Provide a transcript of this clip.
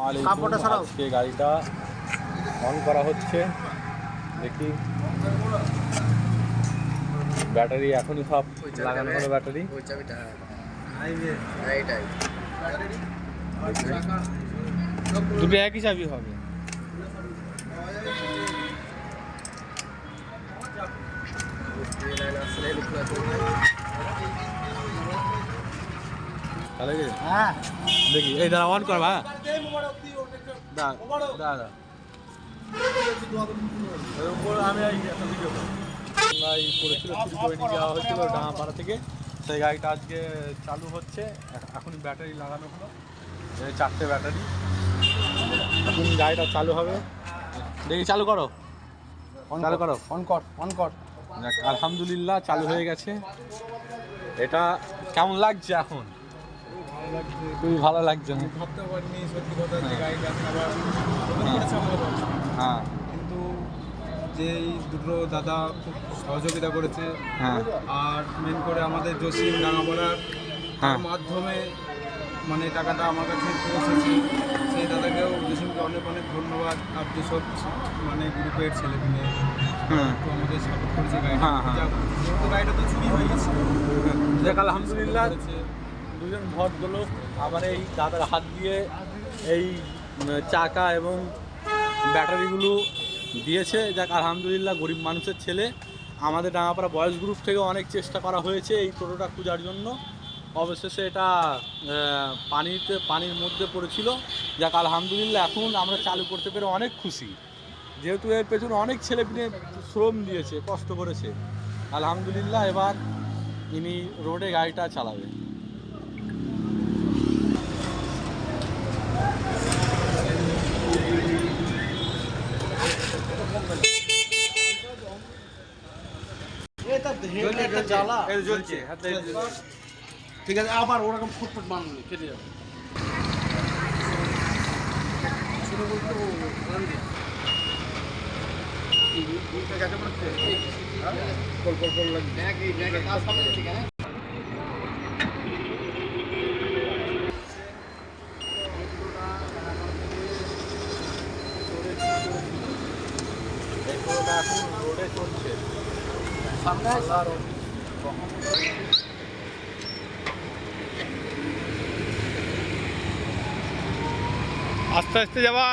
আজকে গাড়িটা অন করা হচ্ছে, দেখি ব্যাটারি এখনই সব লাগানো হলো। ব্যাটারি দুটো একই চাবি হবে। দেখি এই দাঁড়া অন করবা দাদা আমি একটা ভিডিও করেছিল, চুরি করে নিয়ে যাওয়া হয়েছিল ডাঙাপাড়া থেকে। সেই গাড়িটা আজকে চালু হচ্ছে, এখনই ব্যাটারি লাগানো হলো, 4টে ব্যাটারি। এখন গাড়িটা চালু হবে, দেখি চালু করো, চালু করো, অন কর। আলহামদুলিল্লাহ চালু হয়ে গেছে। এটা কেমন লাগছে এখন? খুবই ভালো লাগছে। ভাবতে পারিনি সত্যি কথা যে গাড়িটা হ্যাঁ, কিন্তু যেই দুটো দাদা খুব সহযোগিতা করেছে, হ্যাঁ, আর মেন করে আমাদের জসিম ডাঙাপাড়ার মাধ্যমে মানে টাকাটা আমার কাছে পৌঁছেছে। সেই দাদাকেও জসিমকে অনেক অনেক ধন্যবাদ। আর যেসব মানে গ্রুপের ছেলেমেয়ে একটু আমাদের সাপোর্ট করেছে গাড়িটা, যেহেতু গাড়িটা তো চুরি হয়ে গেছে। দেখ আলহামদুলিল্লাহ দুজন ভদ্রলোক আমার এই দাদার হাত দিয়ে এই চাকা এবং ব্যাটারিগুলো দিয়েছে। যাক আলহামদুলিল্লাহ, গরিব মানুষের ছেলে। আমাদের ডাঙাপাড়া বয়েজ গ্রুপ থেকে অনেক চেষ্টা করা হয়েছে এই টোটোটা খোঁজার জন্য। অবশেষে এটা পানির মধ্যে পড়েছিল। যাক আলহামদুলিল্লাহ, এখন আমরা চালু করতে পেরে অনেক খুশি, যেহেতু এর পেছনে অনেক ছেলে পেলে শ্রম দিয়েছে, কষ্ট করেছে। আলহামদুলিল্লাহ, এবার ইনি রোডে গাড়িটা চালাবে। ঠিক আছে, আবার ওরকম ফুটফুট বানানো কেটে যাবে। এখন রোডে চলছে। আস্তে আস্তে যাবা।